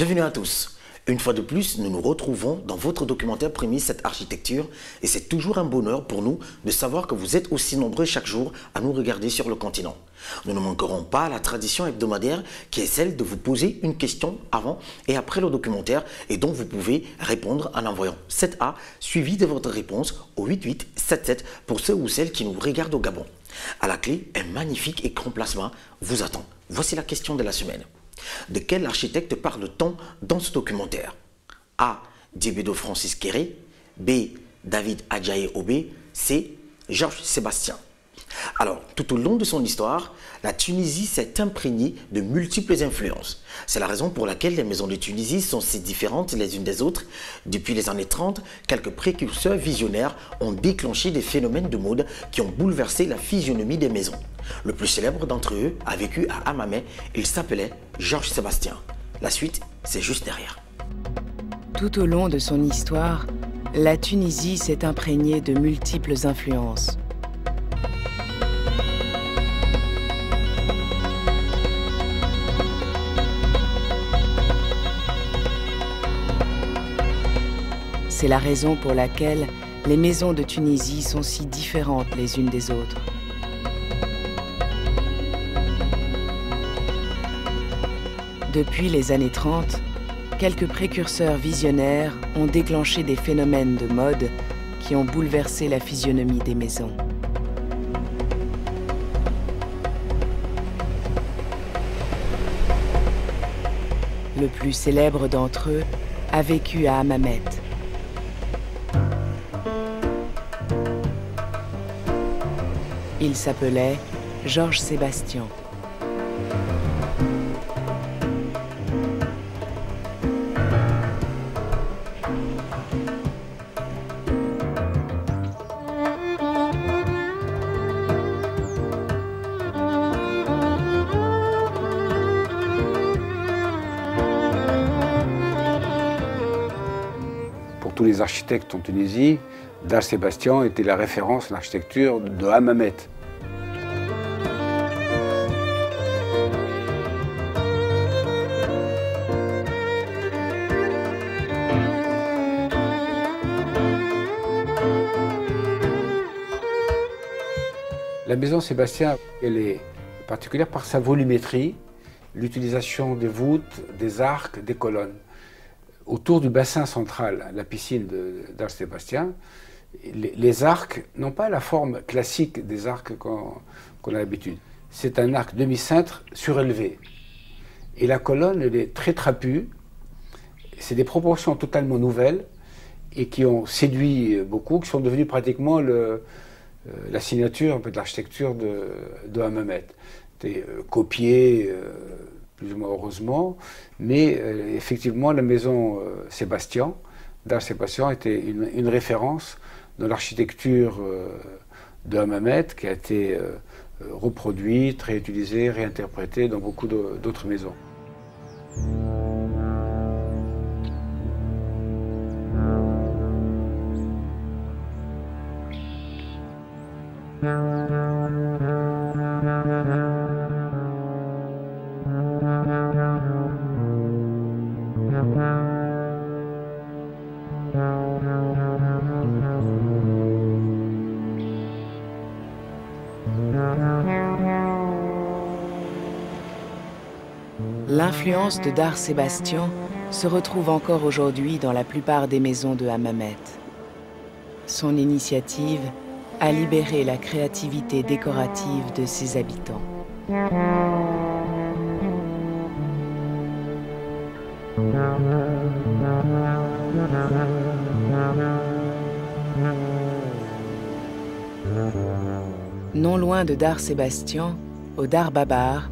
Bienvenue à tous. Une fois de plus, nous nous retrouvons dans votre documentaire Prémisse cette architecture et c'est toujours un bonheur pour nous de savoir que vous êtes aussi nombreux chaque jour à nous regarder sur le continent. Nous ne manquerons pas à la tradition hebdomadaire qui est celle de vous poser une question avant et après le documentaire et dont vous pouvez répondre en envoyant 7A suivi de votre réponse au 8877 pour ceux ou celles qui nous regardent au Gabon. À la clé, un magnifique écran plasma vous attend. Voici la question de la semaine. De quel architecte parle-t-on dans ce documentaire? A. Diébedo Francis Kéré. B. David Adjaye Obé. C. Georges Sébastien. Alors, tout au long de son histoire, la Tunisie s'est imprégnée de multiples influences. C'est la raison pour laquelle les maisons de Tunisie sont si différentes les unes des autres. Depuis les années 30, quelques précurseurs visionnaires ont déclenché des phénomènes de mode qui ont bouleversé la physionomie des maisons. Le plus célèbre d'entre eux a vécu à Hammamet. Il s'appelait Georges Sébastien. La suite, c'est juste derrière. Tout au long de son histoire, la Tunisie s'est imprégnée de multiples influences. C'est la raison pour laquelle les maisons de Tunisie sont si différentes les unes des autres. Depuis les années 30, quelques précurseurs visionnaires ont déclenché des phénomènes de mode qui ont bouleversé la physionomie des maisons. Le plus célèbre d'entre eux a vécu à Hammamet. Il s'appelait Georges Sébastien. Pour tous les architectes en Tunisie, Georges Sébastien était la référence en architecture de Hammamet. La maison Sébastien, elle est particulière par sa volumétrie, l'utilisation des voûtes, des arcs, des colonnes. Autour du bassin central, la piscine de Georges Sébastien, les arcs n'ont pas la forme classique des arcs qu'on a l'habitude. C'est un arc demi-cintre surélevé. Et la colonne, elle est très trapue. C'est des proportions totalement nouvelles et qui ont séduit beaucoup, qui sont devenues pratiquement la signature un peu de l'architecture de Hammamet. C'était copié, plus ou moins heureusement, mais effectivement la maison Sébastien, Georges Sébastien, était une référence dans l'architecture de Hammamet qui a été reproduite, réutilisée, réinterprétée dans beaucoup d'autres maisons. L'influence de Georges Sébastien se retrouve encore aujourd'hui dans la plupart des maisons de Hammamet. Son initiative a libéré la créativité décorative de ses habitants. Non loin de Georges Sébastien, au Dar Babar,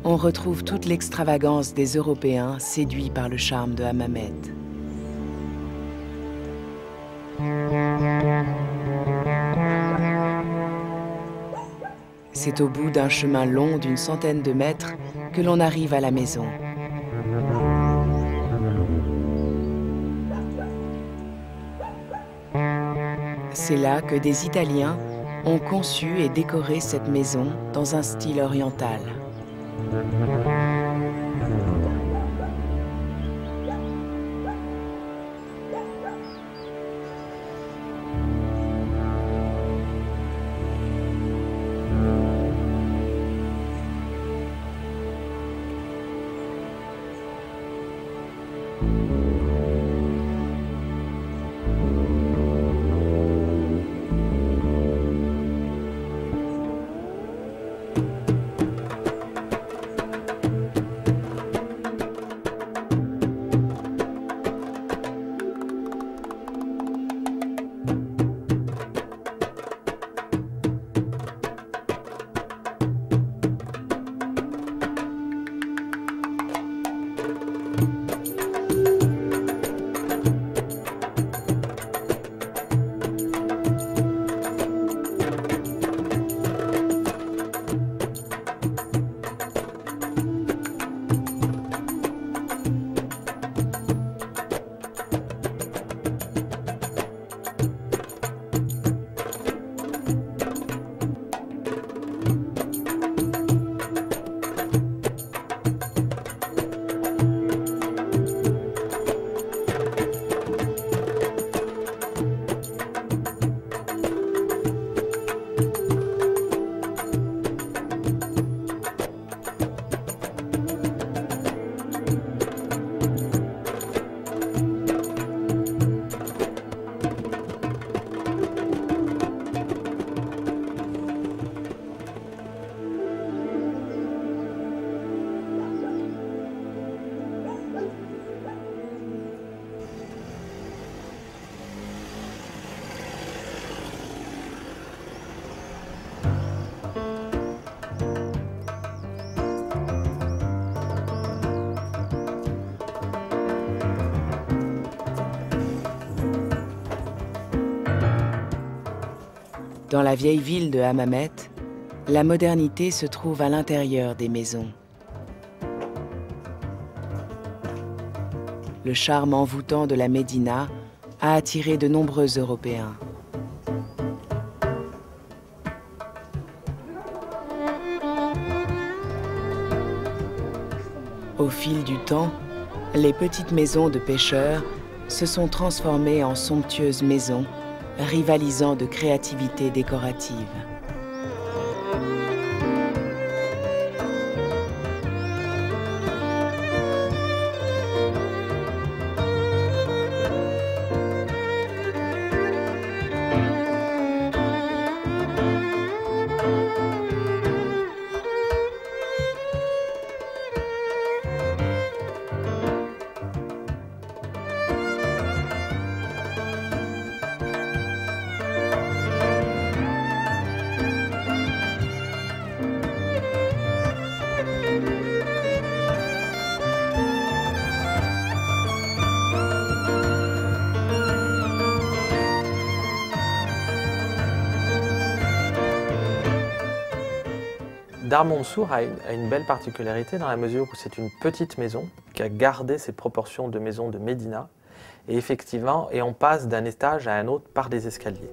on retrouve toute l'extravagance des Européens séduits par le charme de Hammamet. C'est au bout d'un chemin long d'une centaine de mètres que l'on arrive à la maison. C'est là que des Italiens ont conçu et décoré cette maison dans un style oriental. Dans la vieille ville de Hammamet, la modernité se trouve à l'intérieur des maisons. Le charme envoûtant de la Médina a attiré de nombreux Européens. Au fil du temps, les petites maisons de pêcheurs se sont transformées en somptueuses maisons, rivalisant de créativité décorative. Dar Mansour a une belle particularité dans la mesure où c'est une petite maison qui a gardé ses proportions de maison de Médina. Et effectivement, on passe d'un étage à un autre par des escaliers.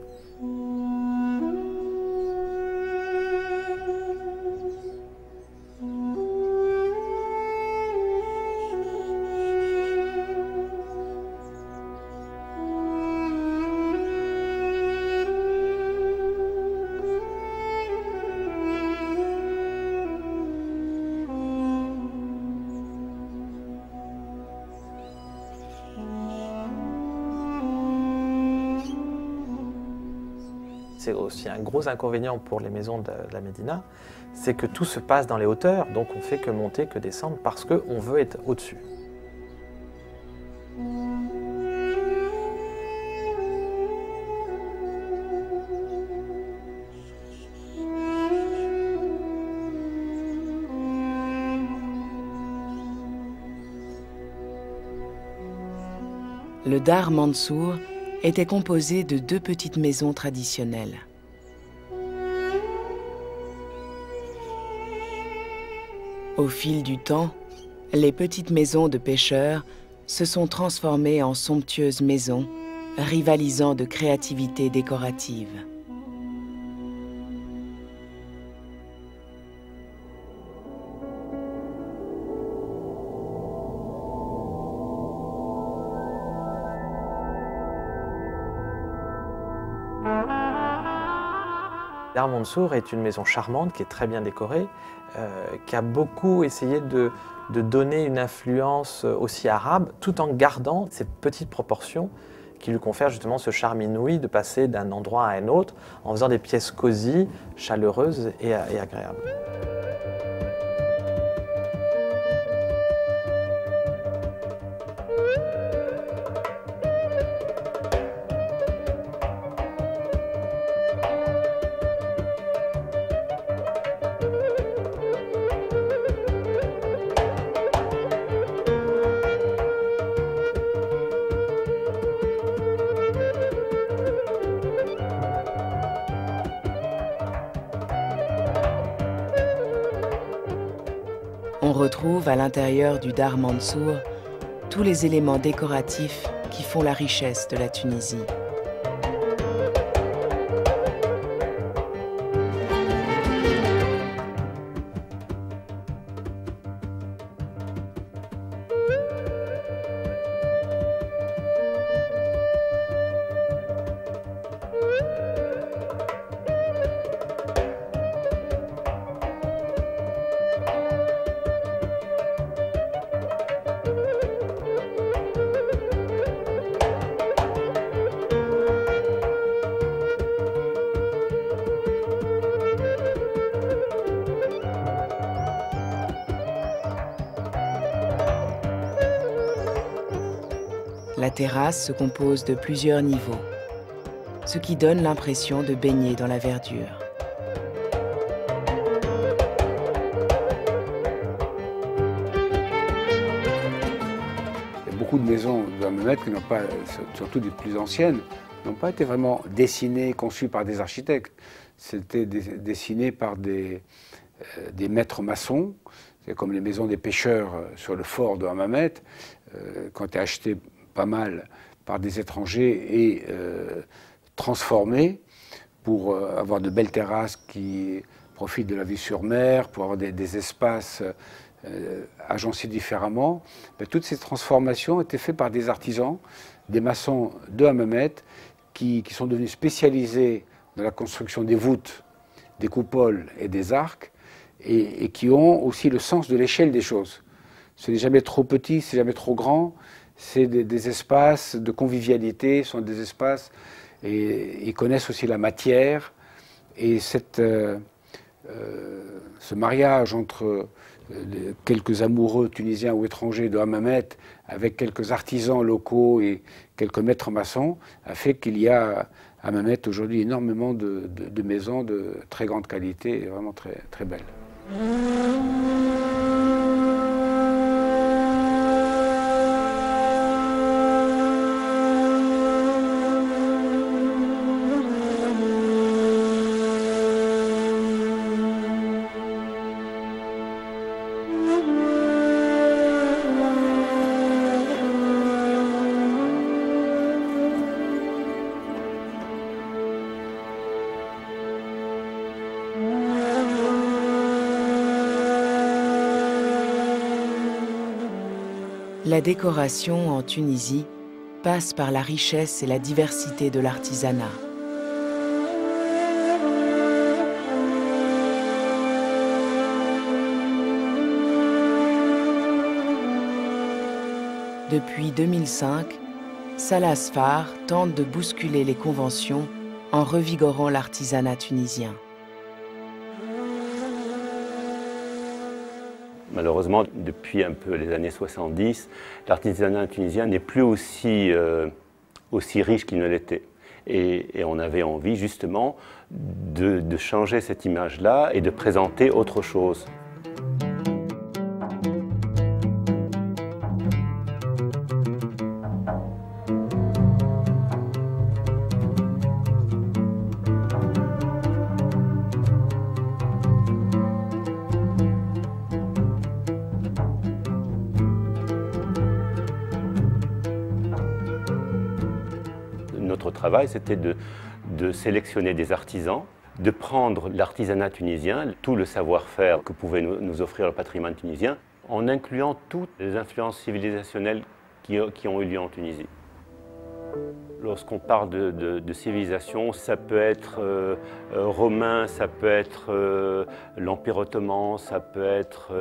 C'est aussi un gros inconvénient pour les maisons de la Médina, c'est que tout se passe dans les hauteurs, donc on ne fait que monter, que descendre, parce qu'on veut être au-dessus. Le Dar Mansour était composé de 2 petites maisons traditionnelles. Au fil du temps, les petites maisons de pêcheurs se sont transformées en somptueuses maisons, rivalisant de créativité décorative. Dar Mansour est une maison charmante qui est très bien décorée, qui a beaucoup essayé de donner une influence aussi arabe, tout en gardant ces petites proportions qui lui confèrent justement ce charme inouï de passer d'un endroit à un autre en faisant des pièces cosy, chaleureuses et agréables. On retrouve à l'intérieur du Dar Mansour tous les éléments décoratifs qui font la richesse de la Tunisie. La terrasse se compose de plusieurs niveaux, ce qui donne l'impression de baigner dans la verdure. beaucoup de maisons de Hammamet, qui n'ont pas, surtout des plus anciennes, n'ont pas été vraiment dessinées, conçues par des architectes. C'était dessiné par des maîtres maçons. C'est comme les maisons des pêcheurs sur le fort de Hammamet, qui ont été achetées pas mal par des étrangers et transformées pour avoir de belles terrasses qui profitent de la vue sur mer, pour avoir des espaces agencés différemment. Mais toutes ces transformations étaient faites par des artisans, des maçons de Hammamet, qui sont devenus spécialisés dans la construction des voûtes, des coupoles et des arcs, et qui ont aussi le sens de l'échelle des choses. Ce n'est jamais trop petit, c'est jamais trop grand, c'est des espaces de convivialité, ce sont des espaces, et ils connaissent aussi la matière, et ce mariage entre quelques amoureux tunisiens ou étrangers de Hammamet avec quelques artisans locaux et quelques maîtres maçons a fait qu'il y a à Hammamet aujourd'hui énormément de maisons de très grande qualité et vraiment très, très belles. La décoration en Tunisie passe par la richesse et la diversité de l'artisanat. Depuis 2005, Salah Sfar tente de bousculer les conventions en revigorant l'artisanat tunisien. Malheureusement, depuis un peu les années 70, l'artisanat tunisien n'est plus aussi riche qu'il ne l'était. Et on avait envie justement de changer cette image-là et de présenter autre chose. Notre travail, c'était de sélectionner des artisans, de prendre l'artisanat tunisien, tout le savoir-faire que pouvait nous offrir le patrimoine tunisien, en incluant toutes les influences civilisationnelles qui ont eu lieu en Tunisie. Lorsqu'on parle de civilisation, ça peut être romain, ça peut être l'Empire ottoman, ça peut être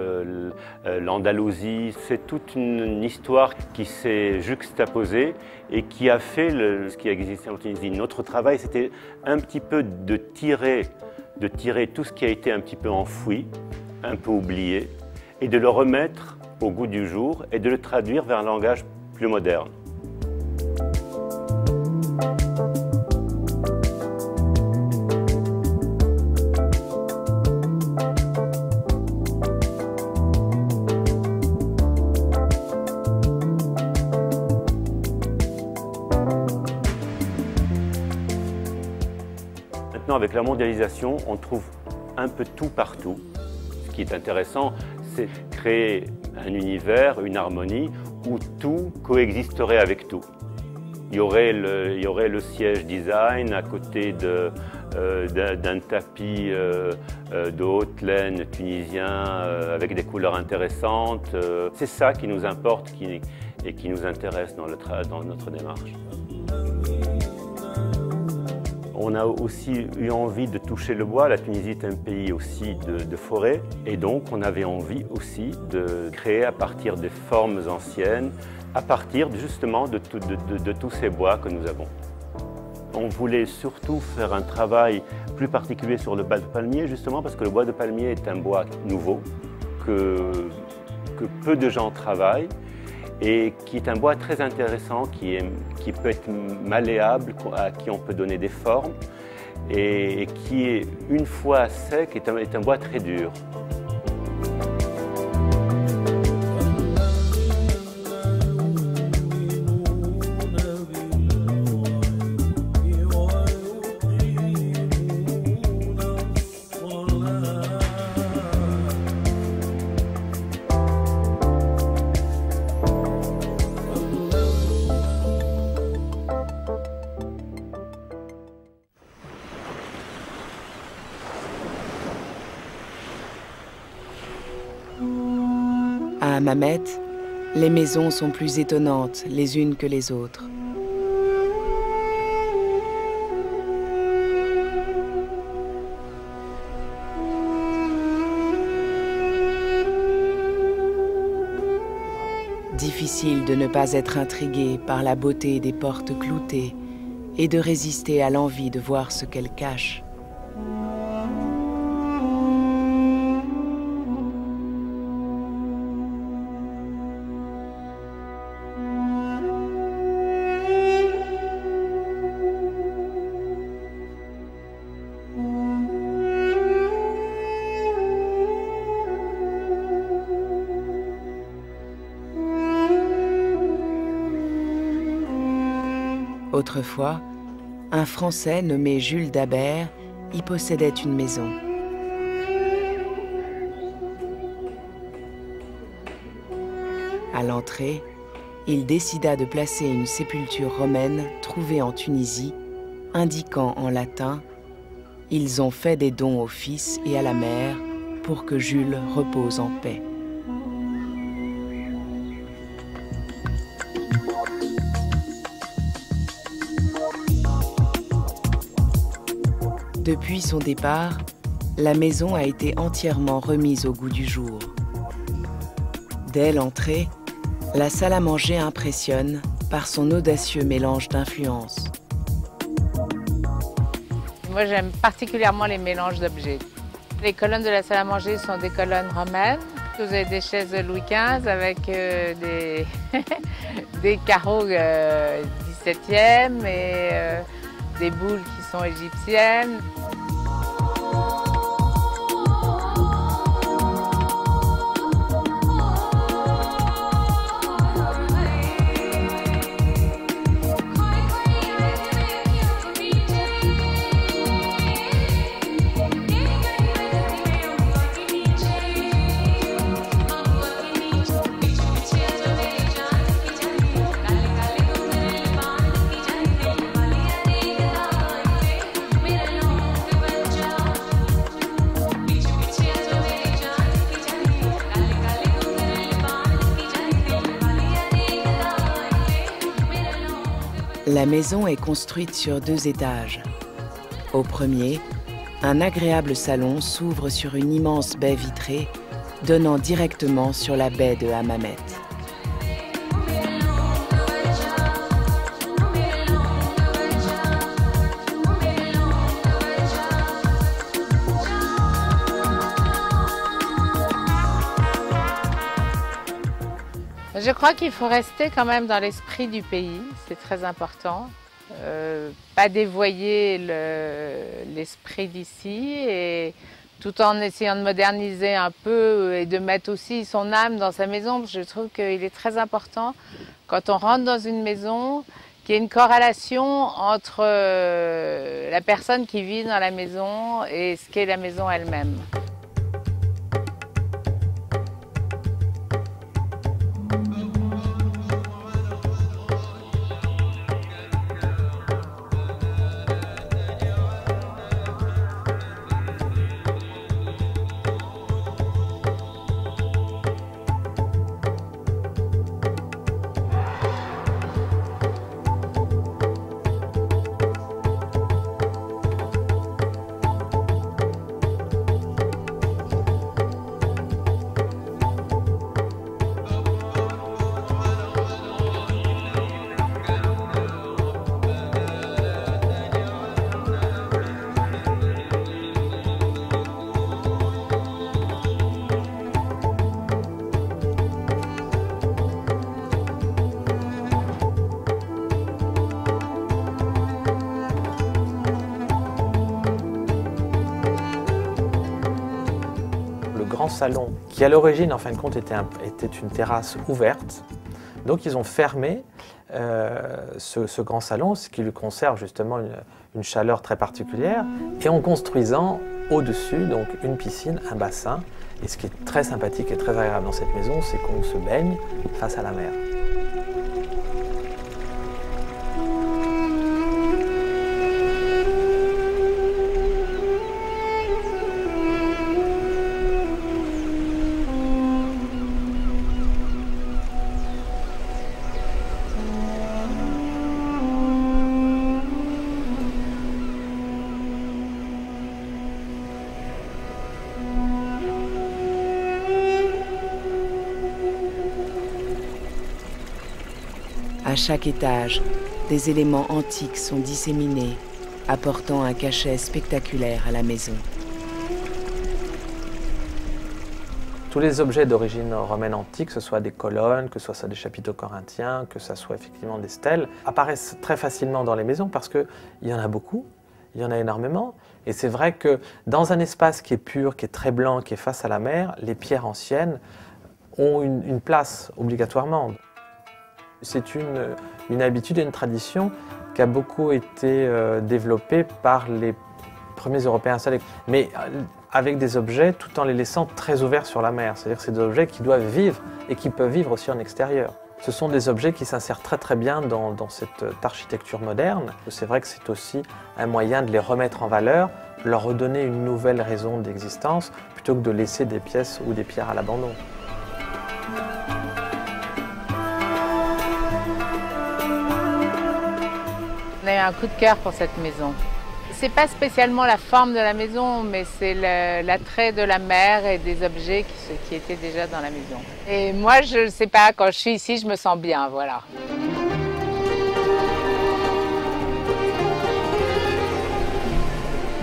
l'Andalousie. C'est toute une histoire qui s'est juxtaposée et qui a fait ce qui a existé en Tunisie. Notre travail, c'était un petit peu de tirer tout ce qui a été un petit peu enfoui, un peu oublié, et de le remettre au goût du jour et de le traduire vers un langage plus moderne. Maintenant, avec la mondialisation, on trouve un peu tout partout. Ce qui est intéressant, c'est créer un univers, une harmonie, où tout coexisterait avec tout. Il y aurait le siège design à côté d'un tapis de haute laine tunisien avec des couleurs intéressantes. C'est ça qui nous importe et qui nous intéresse dans notre démarche. On a aussi eu envie de toucher le bois. La Tunisie est un pays aussi de forêt. Et donc, on avait envie aussi de créer à partir des formes anciennes, à partir justement de tous ces bois que nous avons. On voulait surtout faire un travail plus particulier sur le bois de palmier, justement parce que le bois de palmier est un bois nouveau, que peu de gens travaillent, et qui est un bois très intéressant, qui peut être malléable, à qui on peut donner des formes, et qui, est, une fois sec, est un bois très dur. Hammamet, les maisons sont plus étonnantes les unes que les autres. Difficile de ne pas être intrigué par la beauté des portes cloutées et de résister à l'envie de voir ce qu'elles cachent. Autrefois, un Français nommé Jules Dabert y possédait une maison. À l'entrée, il décida de placer une sépulture romaine trouvée en Tunisie, indiquant en latin « Ils ont fait des dons au Fils et à la Mère pour que Jules repose en paix ». Depuis son départ, la maison a été entièrement remise au goût du jour. Dès l'entrée, la salle à manger impressionne par son audacieux mélange d'influences. Moi, j'aime particulièrement les mélanges d'objets. Les colonnes de la salle à manger sont des colonnes romaines. Vous avez des chaises Louis XV avec des carreaux 17e et des boules qui sont égyptiennes. La maison est construite sur 2 étages. Au premier, un agréable salon s'ouvre sur une immense baie vitrée, donnant directement sur la baie de Hammamet. Je crois qu'il faut rester quand même dans l'esprit du pays, c'est très important. Pas dévoyer l'esprit d'ici, et tout en essayant de moderniser un peu et de mettre aussi son âme dans sa maison. Je trouve qu'il est très important, quand on rentre dans une maison, qu'il y ait une corrélation entre la personne qui vit dans la maison et ce qu'est la maison elle-même. Salon qui à l'origine en fin de compte était une terrasse ouverte, donc ils ont fermé ce grand salon, ce qui lui conserve justement une chaleur très particulière, et en construisant au-dessus donc une piscine, un bassin. Et ce qui est très sympathique et très agréable dans cette maison, c'est qu'on se baigne face à la mer. À chaque étage, des éléments antiques sont disséminés, apportant un cachet spectaculaire à la maison. Tous les objets d'origine romaine antique, que ce soit des colonnes, que ce soit des chapiteaux corinthiens, que ce soit effectivement des stèles, apparaissent très facilement dans les maisons parce qu'il y en a beaucoup, il y en a énormément. Et c'est vrai que dans un espace qui est pur, qui est très blanc, qui est face à la mer, les pierres anciennes ont une place obligatoirement. C'est une habitude et une tradition qui a beaucoup été développée par les premiers Européens installés, mais avec des objets tout en les laissant très ouverts sur la mer. C'est-à-dire que c'est des objets qui doivent vivre et qui peuvent vivre aussi en extérieur. Ce sont des objets qui s'insèrent très très bien dans cette architecture moderne. C'est vrai que c'est aussi un moyen de les remettre en valeur, leur redonner une nouvelle raison d'existence, plutôt que de laisser des pièces ou des pierres à l'abandon. On a eu un coup de cœur pour cette maison. C'est pas spécialement la forme de la maison, mais c'est l'attrait de la mer et des objets qui étaient déjà dans la maison. Et moi, je sais pas, quand je suis ici, je me sens bien, voilà.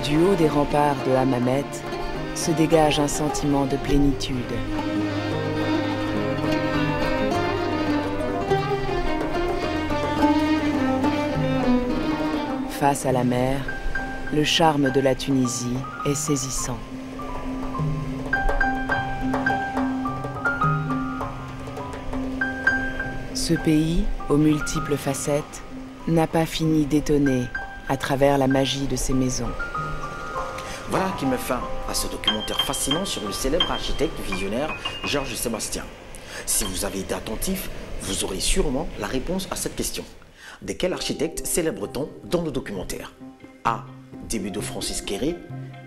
Du haut des remparts de Hammamet se dégage un sentiment de plénitude. Face à la mer, le charme de la Tunisie est saisissant. Ce pays, aux multiples facettes, n'a pas fini d'étonner à travers la magie de ses maisons. Voilà qui met fin à ce documentaire fascinant sur le célèbre architecte visionnaire Georges Sébastien. Si vous avez été attentif, vous aurez sûrement la réponse à cette question. De quel architecte célèbre-t-on dans le documentaire? A. Débudo Francis Kéré.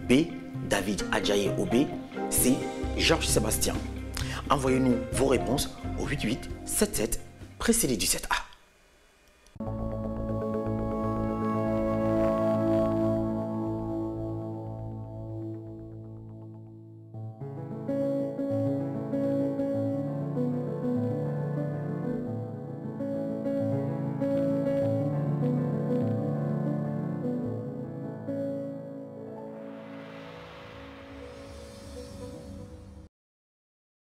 B. David Adjaye Aubé. C. Georges Sébastien. Envoyez-nous vos réponses au 8877 précédé du 7A.